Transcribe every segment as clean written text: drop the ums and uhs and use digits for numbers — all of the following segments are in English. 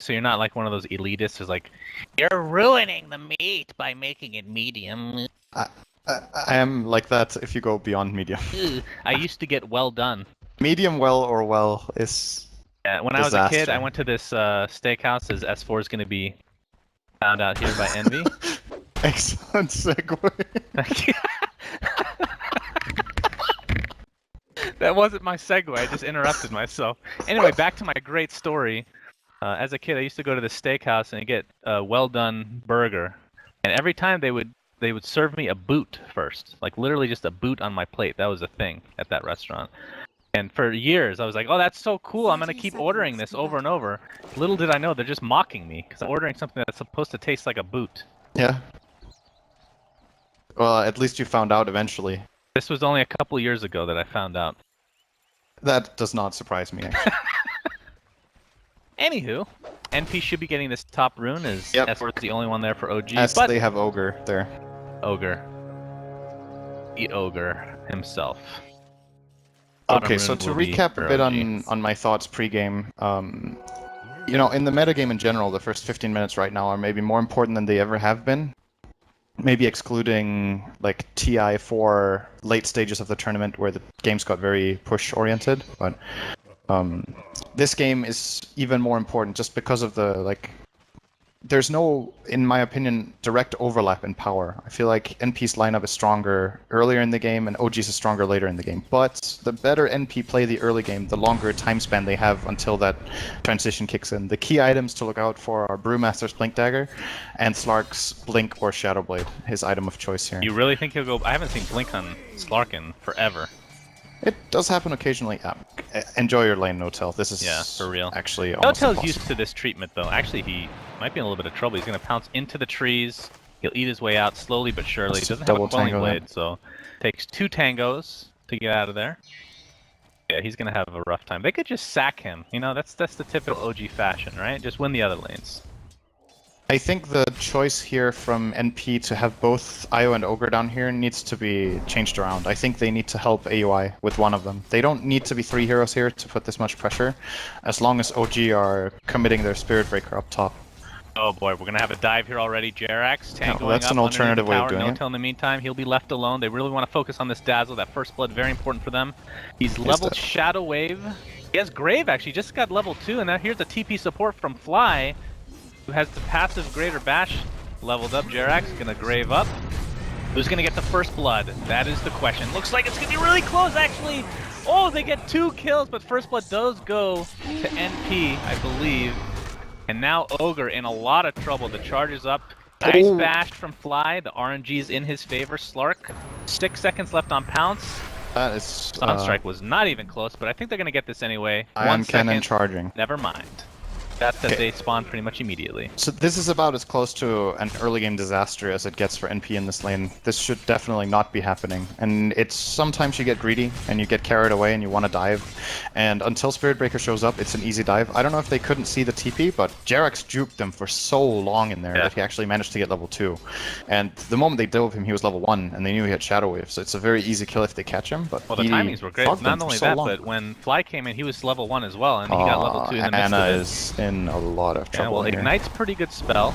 So you're not like one of those elitists who's like, you're ruining the meat by making it medium. I am like that if you go beyond medium. I used to get well done. Medium well or well is When disaster. I was a kid, I went to this steakhouse as S4 is going to be found out here by Envy. Excellent segue. Thank you. That wasn't my segue. I just interrupted myself. Anyway, back to my great story. As a kid, I used to go to the steakhouse and get a well-done burger, and every time they would serve me a boot first, like literally just a boot on my plate. That was a thing at that restaurant. And for years, I was like, "Oh, that's so cool! I'm gonna keep ordering this over and over." Little did I know they're just mocking me because I'm ordering something that's supposed to taste like a boot. Yeah. Well, at least you found out eventually. This was only a couple years ago that I found out. That does not surprise me, actually. Anywho, NP should be getting this top rune as S4 is the only one there for OG. As but they have Ogre there. Ogre. The Ogre himself. Okay, so to recap a bit on my thoughts pre-game, you know, in the metagame in general, the first 15 minutes right now are maybe more important than they ever have been. Maybe excluding like TI for late stages of the tournament where the games got very push-oriented, but this game is even more important just because of the, like, there's no, in my opinion, direct overlap in power. I feel like NP's lineup is stronger earlier in the game and OG's is stronger later in the game. But the better NP play the early game, the longer time span they have until that transition kicks in. The key items to look out for are Brewmaster's Blink Dagger and Slark's Blink or Shadow Blade, his item of choice here. You really think he'll go? I haven't seen Blink on Slark in forever. It does happen occasionally. Enjoy your lane, No-Tell. This is for real. Actually almost No-Tell's used to this treatment, though. Actually, he might be in a little bit of trouble. He's going to pounce into the trees. He'll eat his way out slowly but surely. He doesn't have a quelling blade, so takes 2 tangos to get out of there. Yeah, he's going to have a rough time. They could just sack him. You know, that's the typical OG fashion, right? Just win the other lanes. I think the choice here from NP to have both Io and Ogre down here needs to be changed around. I think they need to help AUI with one of them. They don't need to be 3 heroes here to put this much pressure, as long as OG are committing their Spirit Breaker up top. Oh boy, we're going to have a dive here already. Jerax tangoing that's up an alternative way of doing No-Tell in the meantime, he'll be left alone. They really want to focus on this Dazzle. That first blood, very important for them. He's leveled Shadow Wave. He has Grave, actually. Just got level 2, and now here's a TP support from Fly, who has the passive Greater Bash leveled up. Jerax gonna Grave up. Who's gonna get the first blood? That is the question. Looks like it's gonna be really close, actually. Oh, they get 2 kills, but first blood does go to NP, I believe. And now Ogre in a lot of trouble. The charge is up. Nice bash from Fly. The RNG is in his favor. Slark, 6 seconds left on Pounce. That is... Sunstrike was not even close, but I think they're gonna get this anyway. Ion Cannon charging. Never mind. That they spawn pretty much immediately. So this is about as close to an early game disaster as it gets for NP in this lane. This should definitely not be happening. And it's sometimes you get greedy and you get carried away and you want to dive. And until Spirit Breaker shows up, it's an easy dive. I don't know if they couldn't see the TP, but Jerax juked them for so long in there that he actually managed to get level 2. And the moment they dove him, he was level 1, and they knew he had Shadow Wave. So it's a very easy kill if they catch him. But well, the timings were great. Not only that, but when Fly came in, he was level 1 as well, and he got level 2 in the midst of it. Is in a lot of trouble. Well, Ignite's pretty good spell.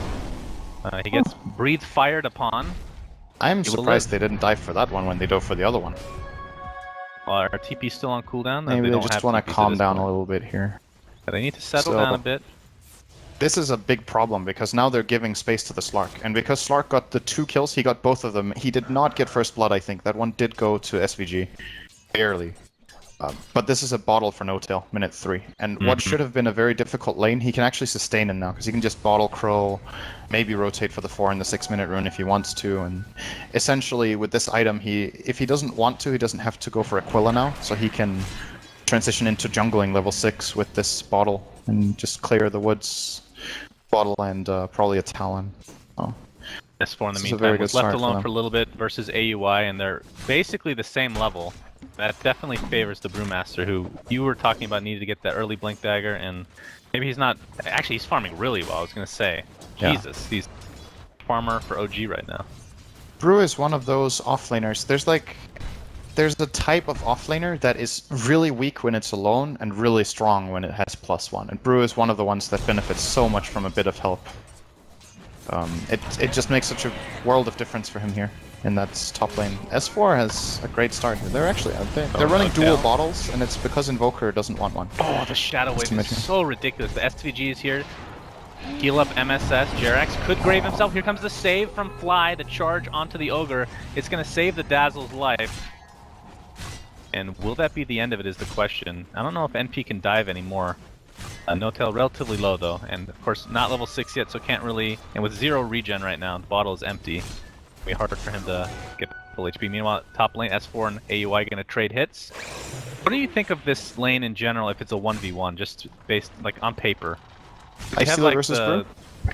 He gets Breathe fired upon. I'm surprised they didn't dive for that one when they dove for the other one. Our TP's still on cooldown. Maybe they just want to calm down a little bit here. Yeah, they need to settle down a bit. This is a big problem because now they're giving space to the Slark. And because Slark got the 2 kills, he got both of them. He did not get first blood, I think. That one did go to SVG. Barely. But this is a bottle for No-Tail, minute 3. And what should have been a very difficult lane, he can actually sustain in now, because he can just bottle Crow, maybe rotate for the 4 and the 6-minute rune if he wants to. And essentially, with this item, if he doesn't want to, he doesn't have to go for Aquila now, so he can transition into jungling level 6 with this bottle and just clear the woods. Bottle and probably a Talon. Oh. S4 in the meantime was left alone for a little bit versus AUI, and they're basically the same level. That definitely favors the Brewmaster, who you were talking about needed to get that early Blink Dagger, and maybe he's not... Actually, he's farming really well, I was going to say. Jesus, he's farmer for OG right now. Brew is one of those offlaners. There's like... there's a type of offlaner that is really weak when it's alone and really strong when it has +1. And Brew is one of the ones that benefits so much from a bit of help. It just makes such a world of difference for him here in that top lane. S4 has a great start. They're actually they're running dual bottles, and it's because Invoker doesn't want one. Oh, the Shadow Wave is so ridiculous. The SVG is here. Heal up MSS. Jerax could grave himself. Here comes the save from Fly. The charge onto the Ogre. It's going to save the Dazzle's life. And will that be the end of it is the question. I don't know if NP can dive anymore. No-Tail relatively low though, and of course not level 6 yet, so can't really... And with 0 regen right now, the bottle is empty. It'll be harder for him to get full HP. Meanwhile, top lane, S4 and AUI going to trade hits. What do you think of this lane in general if it's a 1v1, just based, like, on paper? Icesealer versus Brew?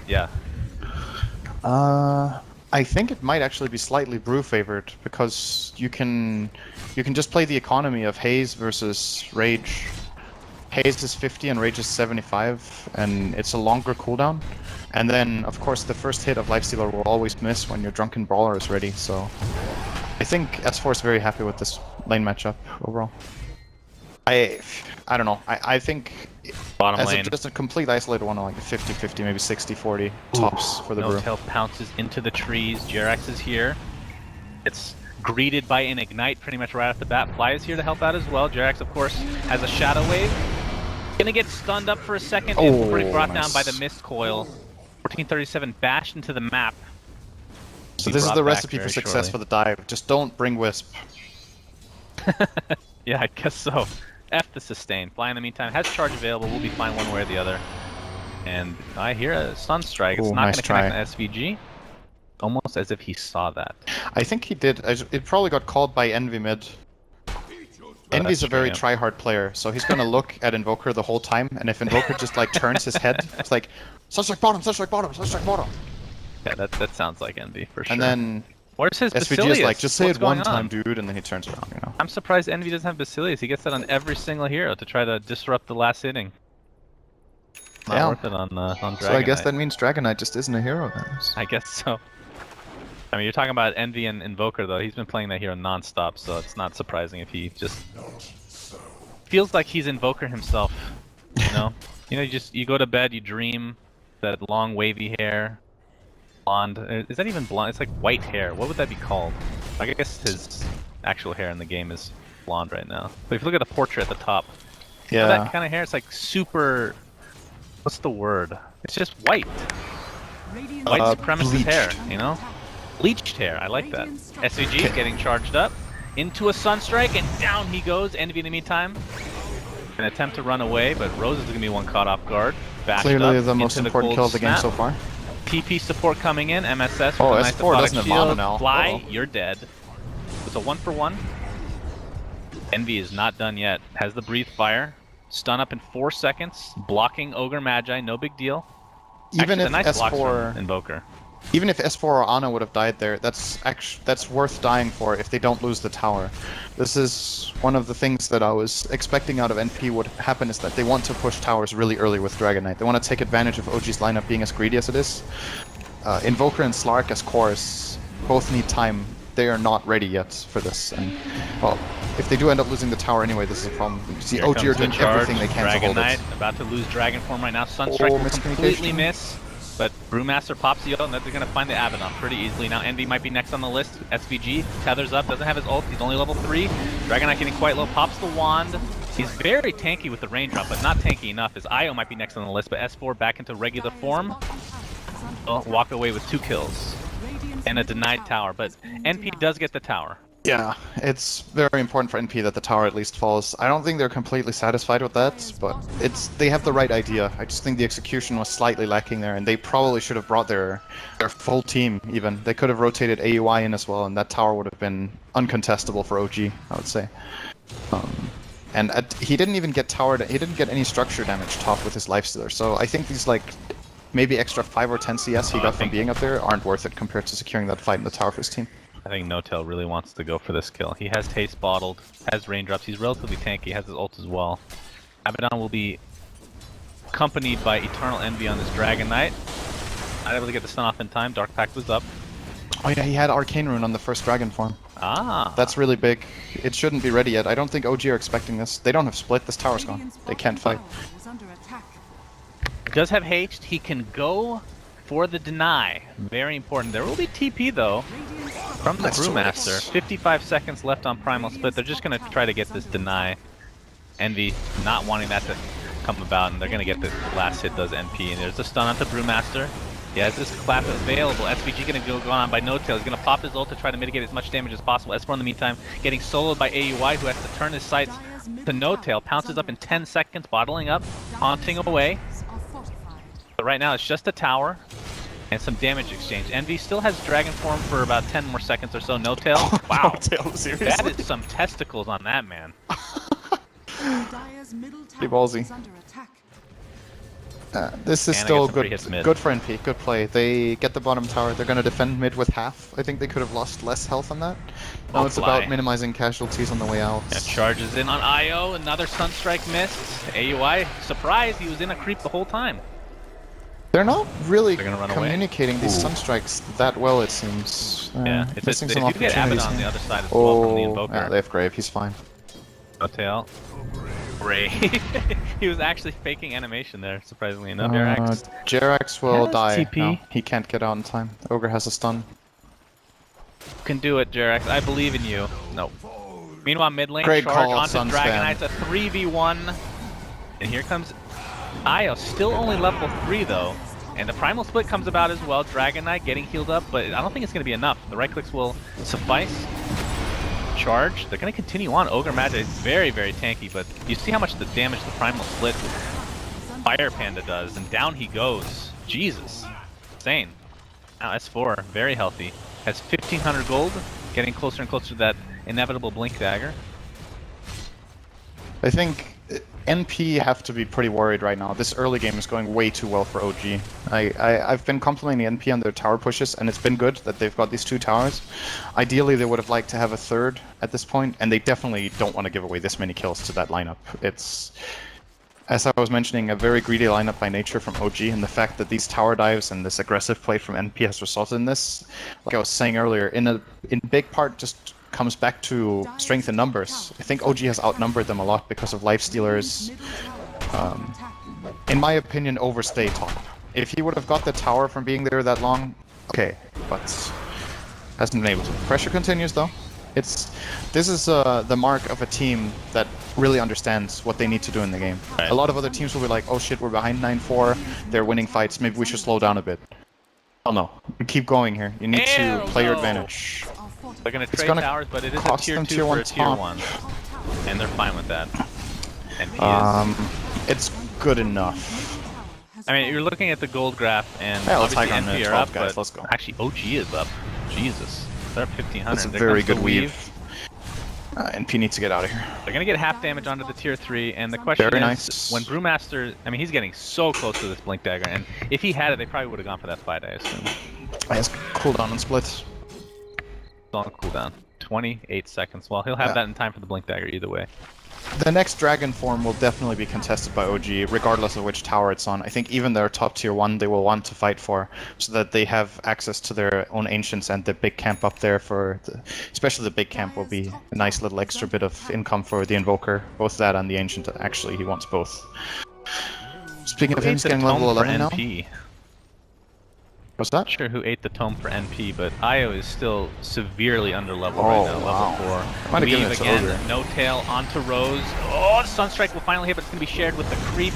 Yeah. I think it might actually be slightly Brew favored, because you can just play the economy of Haze versus Rage. Haze is 50 and Rage is 75, and it's a longer cooldown. And then, of course, the first hit of Lifestealer will always miss when your Drunken Brawler is ready, so... I think S4 is very happy with this lane matchup overall. I don't know. I think bottom lane. Just a complete isolated one, like 50-50, maybe 60-40 tops for the Brew. No-Tail pounces into the trees. Jerax is here. It's greeted by an Ignite pretty much right off the bat. Fly is here to help out as well. Jerax, of course, has a Shadow Wave. Gonna get stunned up for a second and brought down by the Mist Coil. 1437 bashed into the map. So this is the recipe for success for the dive. Just don't bring Wisp. Yeah, I guess so. F the sustain. Fly in the meantime has charge available. We'll be fine one way or the other. And I hear a Sunstrike. It's not going to connect an SVG. Almost as if he saw that. I think he did. It probably got called by Envy mid. Envy's a very try-hard player, so he's gonna look at Invoker the whole time, and if Invoker just like turns his head, it's like, Sunstrike bottom, Sunstrike bottom, Sunstrike bottom. Yeah, that sounds like Envy for sure. And then where's his SVG Basilius? is like, just say it one time, dude, and then he turns around, you know. I'm surprised Envy doesn't have Basilius. He gets that on every single hero to try to disrupt the last inning. Not worth it on Dragon So I guess Knight. that means Dragon Knight just isn't a hero then. I guess so. I mean, you're talking about Envy and Invoker though. He's been playing that hero non-stop, so it's not surprising if he just feels like he's Invoker himself. You know, you go to bed, you dream that long wavy hair, blonde. Is that even blonde? It's like white hair. What would that be called? I guess his actual hair in the game is blonde right now. But if you look at the portrait at the top, yeah, that kind of hair, it's like super. What's the word? It's just white. White supremacist hair, you know? Bleached hair, I like that. SVG is getting charged up into a Sunstrike, and down he goes. Envy in the meantime an attempt to run away, but Rose is going to be one caught off guard. Clearly the most important kill of the game so far. TP support coming in, MSS with a nice S4 doesn't have mono now. Fly, you're dead. It's a 1-for-1. Envy is not done yet. Has the breathe fire. Stun up in 4 seconds. Blocking Ogre Magi, no big deal. Even Actually, if nice S4 Invoker. Even if S4 or Ana would have died there, that's worth dying for if they don't lose the tower. This is one of the things that I was expecting out of NP would happen, is that they want to push towers really early with Dragon Knight. They want to take advantage of OG's lineup being as greedy as it is. Invoker and Slark as cores both need time. They are not ready yet for this, and well, if they do end up losing the tower anyway, this is a problem. You see OG are doing everything they can to hold Dragon Knight it. about to lose Dragon form right now. Sunstrike will completely miss. But Brewmaster pops the ult, and they're going to find the Abaddon pretty easily. Now Envy might be next on the list. SVG tethers up, doesn't have his ult, he's only level 3. Dragon Knight getting quite low, pops the wand. He's very tanky with the raindrop, but not tanky enough. His IO might be next on the list, but S4 back into regular form. Will walk away with 2 kills and a denied tower, but NP does get the tower. Yeah, it's very important for NP that the tower at least falls. I don't think they're completely satisfied with that, but they have the right idea. I just think the execution was slightly lacking there, and they probably should have brought their full team even. They could have rotated AUI in as well, and that tower would have been uncontestable for OG, I would say. He didn't even get towered. He didn't get any structure damage top with his Lifestealer, so I think these like maybe extra 5 or 10 CS he got from being up there aren't worth it compared to securing that fight in the tower for his team. I think No-Tail really wants to go for this kill. He has Haste bottled, has raindrops, he's relatively tanky, has his ult as well. Abaddon will be accompanied by Eternal Envy on this Dragon Knight. Not able to get the stun off in time, Dark Pact was up. Oh yeah, he had Arcane Rune on the first dragon form. Ah. That's really big. It shouldn't be ready yet. I don't think OG are expecting this. They don't have split. This tower's gone. They can't fight. He does have haste. He can go for the deny. Very important. There will be TP though from the Brewmaster. 55 seconds left on Primal Split. They're just going to try to get this deny. Envy not wanting that to come about, and they're going to get the last hit does NP. And there's a stun on the Brewmaster. He has this clap available. SVG going to go on by No Tail. He's going to pop his ult to try to mitigate as much damage as possible. S4 in the meantime getting soloed by AUI, who has to turn his sights to No Tail. Pounces up in 10 seconds, bottling up, haunting away. But right now it's just a tower and some damage exchange. Envy still has Dragon Form for about 10 more seconds or so. No Tail. Wow. No Tail, seriously? That is some testicles on that man. Pretty ballsy. This is still good for NP, good play. They get the bottom tower, they're going to defend mid with half. I think they could have lost less health on that. Now it's about minimizing casualties on the way out. Yeah, charges in on IO, another Sunstrike missed. AUI, surprised, he was in a creep the whole time. They're not really communicating these Sunstrikes that well, it seems. Yeah, it's missing some opportunities. You get Abaddon on the other side as well from the Invoker. Yeah, they have Grave, he's fine. No Tail. Brave. He was actually faking animation there, surprisingly enough. Jerax will die. No, he can't get out in time. Ogre has a stun. You can do it, Jerax. I believe in you. No. Meanwhile, mid lane, Great charge call, onto Dragon Knight's a 3v1. And here comes Io, still only level 3 though. And the Primal Split comes about as well. Dragon Knight getting healed up, but I don't think it's going to be enough. The right clicks will suffice. Charge. They're going to continue on. Ogre Magi is very, very tanky, but you see how much the damage the Primal Split Fire Panda does, and down he goes. Jesus. Insane. Now S4, very healthy. Has 1,500 gold, getting closer and closer to that inevitable Blink Dagger. I think NP have to be pretty worried right now. This early game is going way too well for OG. I've been complimenting NP on their tower pushes, and it's been good that they've got these 2 towers. Ideally, they would have liked to have a 3rd at this point, and they definitely don't want to give away this many kills to that lineup. It's, as I was mentioning, a very greedy lineup by nature from OG, and the fact that these tower dives and this aggressive play from NP has resulted in this, like I was saying earlier, in big part just comes back to strength in numbers. I think OG has outnumbered them a lot because of lifestealers. In my opinion, overstay top. If he would have got the tower from being there that long, okay, but hasn't been able to. Pressure continues though. This is the mark of a team that really understands what they need to do in the game. Right. A lot of other teams will be like, oh shit, we're behind 9-4, they're winning fights, maybe we should slow down a bit. Oh no, keep going here. You need to play your advantage. They're going to trade towers, but it is a tier 2 for a tier 1. And they're fine with that. And it's good enough. I mean, you're looking at the gold graph, and obviously NP are up, guys. but Let's go. Actually, OG is up. Jesus. They're up 1,500. That's a very good weave. NP needs to get out of here. They're going to get half damage onto the tier 3, and the question is, when Brewmaster, I mean, he's getting so close to this Blink Dagger, and if he had it, they probably would have gone for that fight, I assume. He has cooldown on splits. On cooldown. 28 seconds. Well, he'll have that in time for the Blink Dagger either way. The next Dragon form will definitely be contested by OG, regardless of which tower it's on. I think even their top tier 1 they will want to fight for, so that they have access to their own Ancients and the big camp up there for... especially the big camp will be a nice little extra bit of income for the Invoker. Both that and the Ancient, actually, he wants both. Speaking of him, he's getting level 11 now. What's that? Not sure who ate the tome for NP, but Io is still severely under level right now, level 4. Weave again, No Tail onto Rose. Oh, the Sunstrike will finally hit, but it's going to be shared with the creep.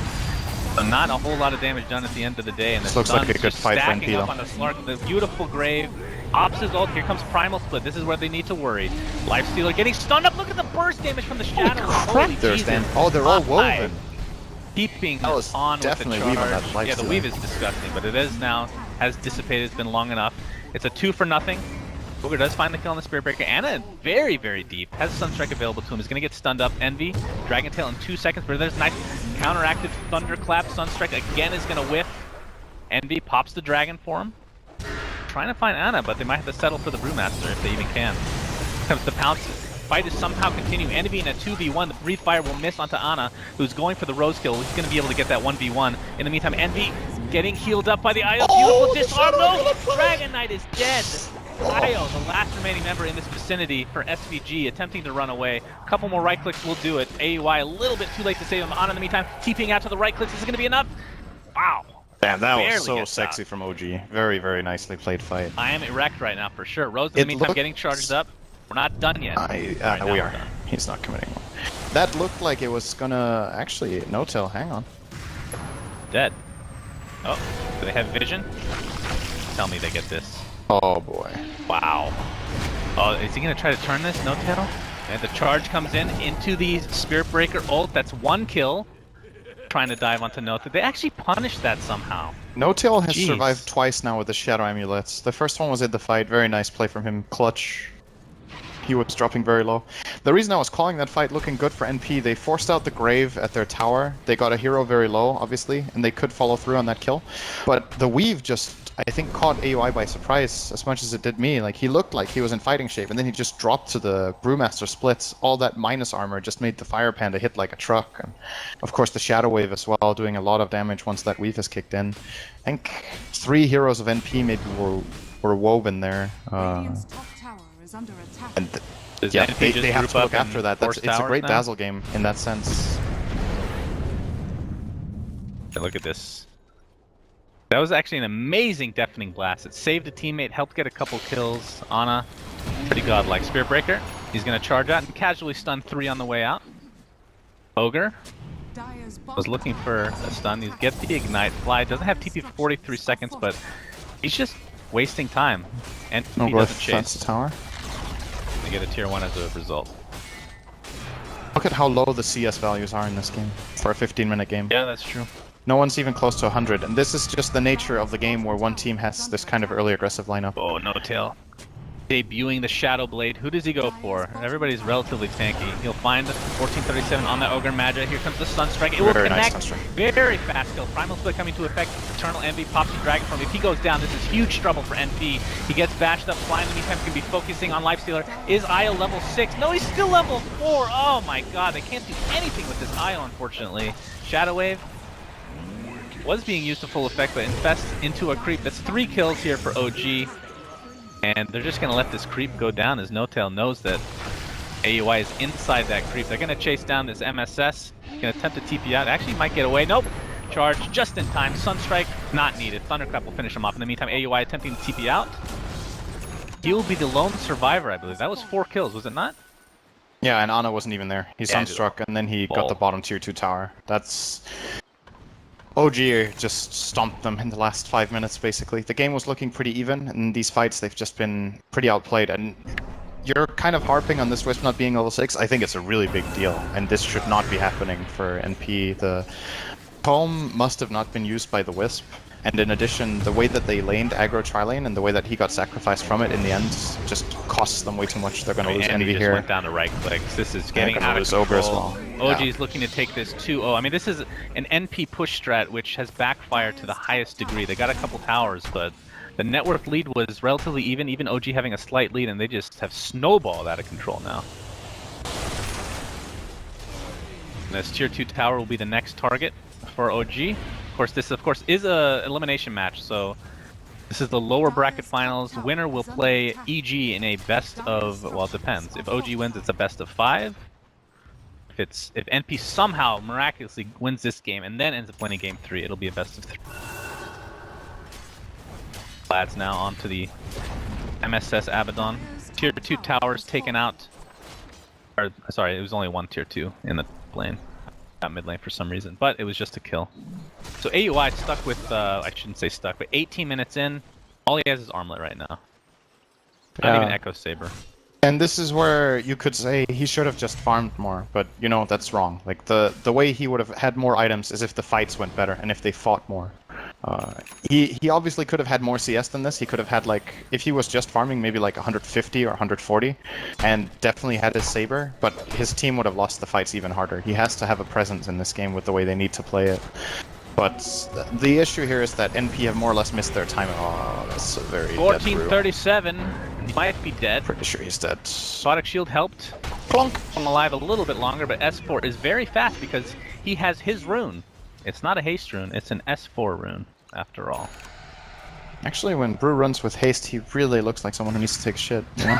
So not a whole lot of damage done at the end of the day, and the looks like a good fight for NP, up on the Slark. The beautiful Grave. Ops his ult. Here comes Primal Split. This is where they need to worry. Lifestealer getting stunned up. Look at the burst damage from the Shadow. Holy Jesus. Oh, they're all woven. Keeping on with the charge. Yeah, the weave is disgusting, but it is now, has dissipated, it's been long enough. It's a 2 for nothing. Booger does find the kill on the Spirit Breaker. Anna, very, very deep, has Sunstrike available to him. He's going to get stunned up. Envy, Dragon Tail in 2 seconds, but there's a nice counteractive Thunderclap. Sunstrike again is going to whiff. Envy pops the Dragon for him. Trying to find Anna, but they might have to settle for the Brewmaster if they even can. Comes the pounce. Fight is somehow continuing. Envy in a 2v1. The Breathe Fire will miss onto Ana, who's going for the Rose kill. He's going to be able to get that 1v1. In the meantime, Envy getting healed up by the Eye of Beautiful Disarm. No! Dragon Knight is dead. Io, the last remaining member in this vicinity for SVG, attempting to run away. A couple more right clicks will do it. AUI a little bit too late to save him. On in the meantime, TPing out to the right clicks. Is it going to be enough? Wow. Damn, that was so sexy from OG. Very, very nicely played fight. I am erect right now for sure. Rose in the meantime getting charged up. We're not done yet. We are. He's not committing one. That looked like it was gonna actually no-tail. Hang on. Dead. Oh, do they have vision? Tell me they get this. Oh boy. Wow. Oh, is he gonna try to turn this? No-tail? And the charge comes in into the Spirit Breaker ult. That's one kill. Trying to dive onto no-tail. They actually punished that somehow. No-tail has survived twice now with the Shadow Amulets. The first one was in the fight. Very nice play from him. Clutch. He was dropping very low. The reason I was calling that fight looking good for NP, they forced out the Grave at their tower. They got a hero very low, obviously, and they could follow through on that kill. But the Weave just, I think, caught AUI by surprise as much as it did me. Like, he looked like he was in fighting shape, and then he just dropped to the Brewmaster splits. All that minus armor just made the Fire Panda hit like a truck. And, of course, the Shadow Wave as well, doing a lot of damage once that Weave has kicked in. I think 3 heroes of NP maybe were woven there. Under attack. And yeah, they have to look after that. It's a great Dazzle game in that sense. Look at this. That was actually an amazing Deafening Blast. It saved a teammate, helped get a couple kills. Ana, pretty godlike. Spirit Breaker, he's going to charge out and casually stun 3 on the way out. Ogre was looking for a stun. He gets the Ignite. Fly doesn't have TP for 43 seconds, but he's just wasting time. And he doesn't chase. The tower. They get a tier 1 as a result. Look at how low the CS values are in this game for a 15-minute game. Yeah, that's true. No one's even close to 100, and this is just the nature of the game where one team has this kind of early aggressive lineup. Oh, no-tail. Debuting the Shadow Blade. Who does he go for? Everybody's relatively tanky. He'll find 1437 on that Ogre Magi. Here comes the Sunstrike. It will connect. Nice very fast kill. Primal Split coming to effect. Eternal Envy pops the Dragon Form. If he goes down, this is huge trouble for NP. He gets bashed up. Fly in the meantime can be focusing on Lifestealer. Is Io level 6? No, he's still level 4. Oh my god, they can't do anything with this Io, unfortunately. Shadow Wave was being used to full effect, but infests into a creep. That's 3 kills here for OG. And they're just going to let this creep go down as No-tail knows that AUI is inside that creep. They're going to chase down this MSS. Going to attempt to TP out. Actually might get away. Nope. Charge just in time. Sunstrike not needed. Thunderclap will finish him off. In the meantime, AUI attempting to TP out. He will be the lone survivor, I believe. That was 4 kills, was it not? Yeah, and Ana wasn't even there. He Sunstruck and then he got the bottom tier 2 tower. That's... OG just stomped them in the last 5 minutes, basically. The game was looking pretty even, and in these fights they've just been pretty outplayed. And you're kind of harping on this Wisp not being level 6. I think it's a really big deal, and this should not be happening for NP. The Calm must have not been used by the Wisp, and in addition, the way that they laned aggro tri-lane and the way that he got sacrificed from it in the end just costs them way too much. They're going to lose Envy here. Went down to right clicks. This is getting out of control. Ogre as well. OG is looking to take this 2-0. I mean, this is an NP push strat which has backfired to the highest degree. They got a couple towers, but the network lead was relatively even OG having a slight lead, and they just have snowballed out of control now. And this tier 2 tower will be the next target for OG. Of course, this is a elimination match, so this is the lower bracket finals. Winner will play EG in a best of, well, it depends. If OG wins, it's a best of 5. If NP somehow miraculously wins this game and then ends up winning game 3, it'll be a best of 3. Lads now onto the MSS Abaddon. Tier 2 towers taken out. Or, sorry, it was only 1 tier 2 in the lane. Not mid lane for some reason, but it was just a kill. So AUI stuck with, I shouldn't say stuck, but 18 minutes in, all he has is Armlet right now. Not even Echo Saber. And this is where you could say he should have just farmed more, but you know, that's wrong. Like the way he would have had more items is if the fights went better and if they fought more. He obviously could have had more CS than this. He could have had, like, if he was just farming, maybe like 150 or 140, and definitely had his Saber, but his team would have lost the fights even harder. He has to have a presence in this game with the way they need to play it. But the issue here is that NP have more or less missed their time. Oh, that's a very 1437. He might be dead. Pretty sure he's dead. Sonic Shield helped. Plonk! I'm alive a little bit longer, but S4 is very fast because he has his rune. It's not a haste rune, it's an S4 rune, after all. Actually, when Brew runs with haste, he really looks like someone who needs to take a shit. You know?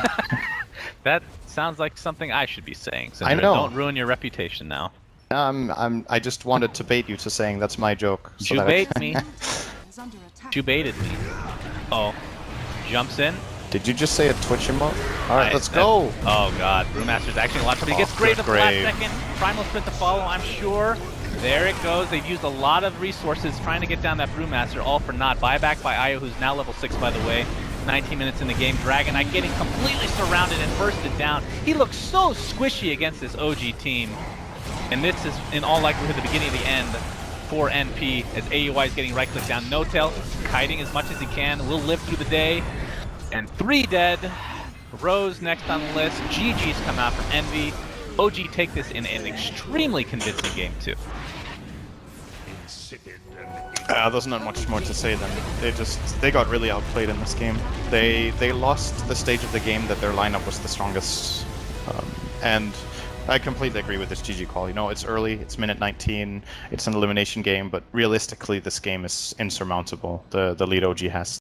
That sounds like something I should be saying. So I know. Don't ruin your reputation now. I just wanted to bait you to saying that's my joke. So You that bait me. Is under attack. You baited me. Oh, jumps in. Did you just say a Twitch emote? Alright, let's go! Oh god, Brewmaster's actually a lot of trouble. He gets Grave at the last second. Primal Sprint to follow, I'm sure. There it goes. They've used a lot of resources trying to get down that Brewmaster, all for naught. Buyback by Io, who's now level 6 by the way. 19 minutes in the game. Dragon Knight getting completely surrounded and bursted down. He looks so squishy against this OG team. And this is, in all likelihood, the beginning of the end for NP, as AUI is getting right-click down. No-tail, kiting as much as he can, will live through the day. And 3 dead. Rose next on the list. GG's come out from Envy. OG take this in an extremely convincing game, too. There's not much more to say then. They got really outplayed in this game. They lost the stage of the game that their lineup was the strongest. And I completely agree with this GG call. You know, it's early, it's minute 19, it's an elimination game, but realistically this game is insurmountable. The lead OG has.